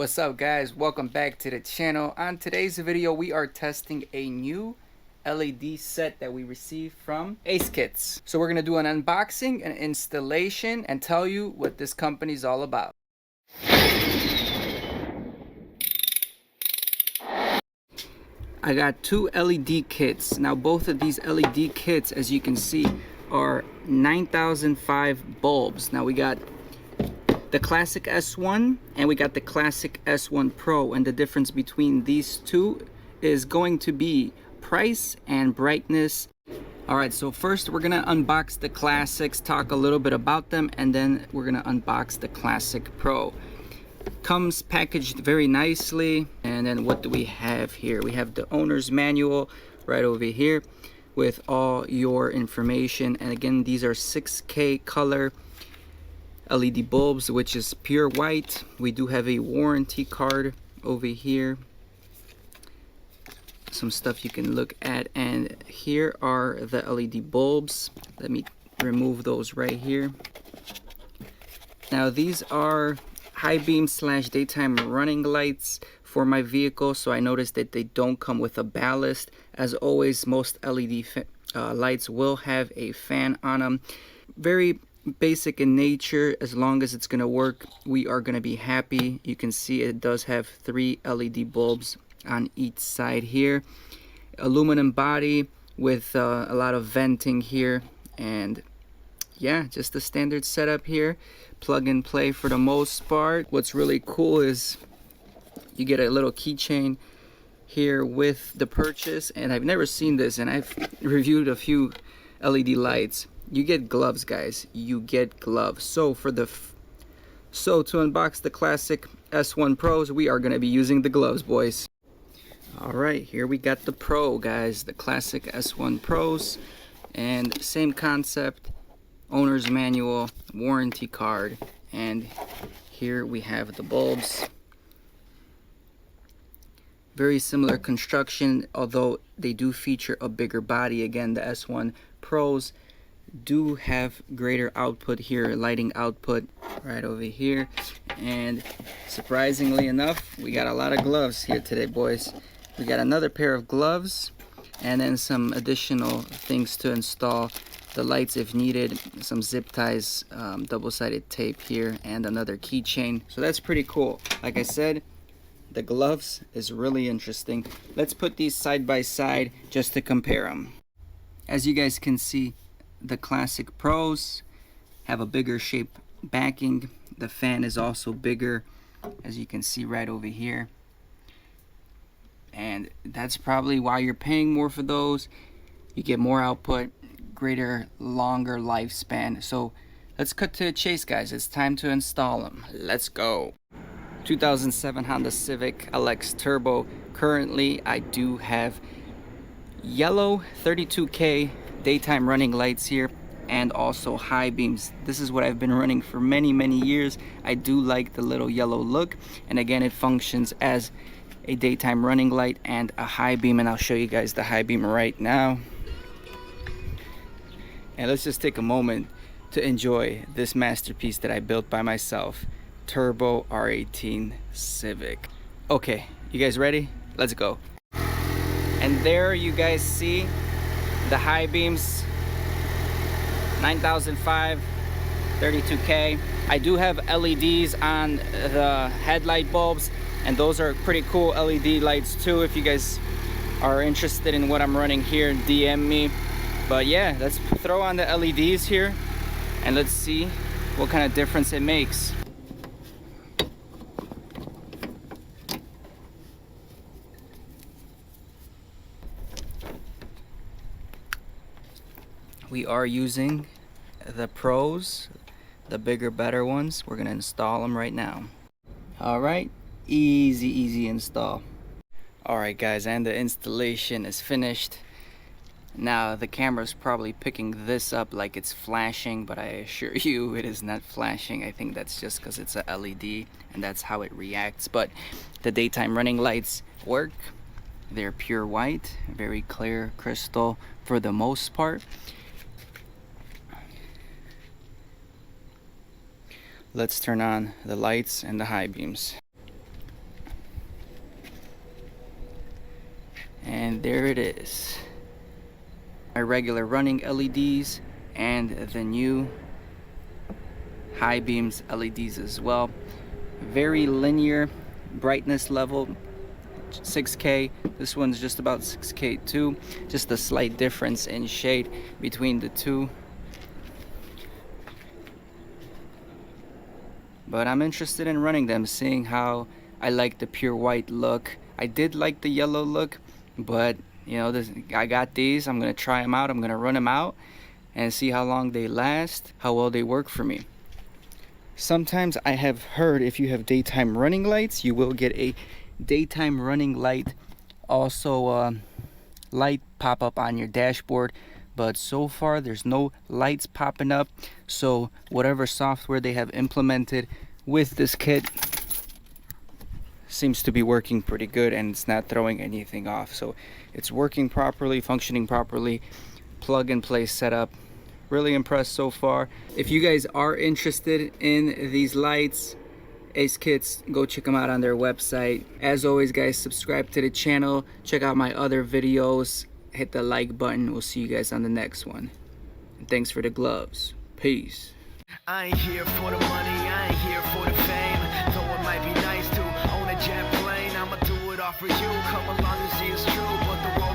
What's up guys, welcome back to the channel. On today's video we are testing a new LED set that we received from AISKITS. So we're going to do an unboxing and installation and tell you what this company is all about. I got two LED kits. Now both of these LED kits, as you can see, are 9005 bulbs. Now we got the classic S1 and we got the classic S1 Pro, and the difference between these two is going to be price and brightness. Alright, so first we're gonna unbox the classics, talk a little bit about them, and then we're gonna unbox the classic Pro. Comes packaged very nicely. And then what do we have here? We have the owner's manual right over here with all your information, and again these are 6K color LED bulbs, which is pure white. We do have a warranty card over here, some stuff you can look at, and here are the LED bulbs. Let me remove those right here. Now these are high beam / daytime running lights for my vehicle, so I noticed that they don't come with a ballast. As always, most LED lights will have a fan on them. Very basic in nature. As long as it's going to work, we are going to be happy. You can see it does have 3 LED bulbs on each side here. Aluminum body with a lot of venting here, and yeah, just the standard setup here. Plug and play for the most part. What's really cool is you get a little keychain here with the purchase, and I've never seen this, and I've reviewed a few LED lights. You get gloves, guys. You get gloves. So to unbox the classic S1 Pros, we are going to be using the gloves, boys. All right, here we got the Pro, guys, the classic S1 Pros, and same concept, owner's manual, warranty card, and here we have the bulbs. Very similar construction, although they do feature a bigger body. Again, the S1 Pros do have greater output here, lighting output right over here. And surprisingly enough, we got a lot of gloves here today, boys. We got another pair of gloves, and then some additional things to install the lights if needed, some zip ties, double-sided tape here, and another keychain. So that's pretty cool. Like I said, the gloves is really interesting. Let's put these side by side just to compare them. As you guys can see, the classic Pros have a bigger shape backing. The fan is also bigger, as you can see right over here, and that's probably why you're paying more for those. You get more output, greater, longer lifespan. So let's cut to the chase, guys. It's time to install them. Let's go. 2007 Honda Civic LX Turbo. Currently I do have yellow 32K daytime running lights here, and also high beams. This is what I've been running for many years. I do like the little yellow look, and again it functions as a daytime running light and a high beam, and I'll show you guys the high beam right now. And let's just take a moment to enjoy this masterpiece that I built by myself, Turbo R18 Civic. Okay, you guys ready? Let's go. And there you guys see the high beams, 9005, 32K. I do have LEDs on the headlight bulbs, and those are pretty cool LED lights too. If you guys are interested in what I'm running here, DM me. But yeah, let's throw on the LEDs here and let's see what kind of difference it makes. We are using the Pros, the bigger, better ones. We're gonna install them right now. All right, easy install. All right, guys, and the installation is finished. Now the camera's probably picking this up like it's flashing, but I assure you it is not flashing. I think that's just because it's a LED and that's how it reacts. But the daytime running lights work. They're pure white, very clear crystal for the most part. Let's turn on the lights and the high beams. And there it is. My regular running LEDs and the new high beams LEDs as well. Very linear brightness level, 6K. This one's just about 6K too. Just a slight difference in shade between the two. But I'm interested in running them, seeing how I like the pure white look. I did like the yellow look, but you know, I got these. I'm gonna try them out. I'm gonna run them out and see how long they last, how well they work for me. Sometimes I have heard if you have daytime running lights, you will get a daytime running light also light pop up on your dashboard, but so far there's no lights popping up. So whatever software they have implemented with this kit seems to be working pretty good, and it's not throwing anything off. So it's working properly, functioning properly, plug and play setup. Really impressed so far. If you guys are interested in these lights, AISKITS, go check them out on their website. As always guys, subscribe to the channel, check out my other videos, hit the like button. We'll see you guys on the next one. And thanks for the gloves. Peace. I ain't here for the money, I ain't here for the fame. Though it might be nice to own a jet plane, I'ma do it all for you. Come along and see it's true, but the road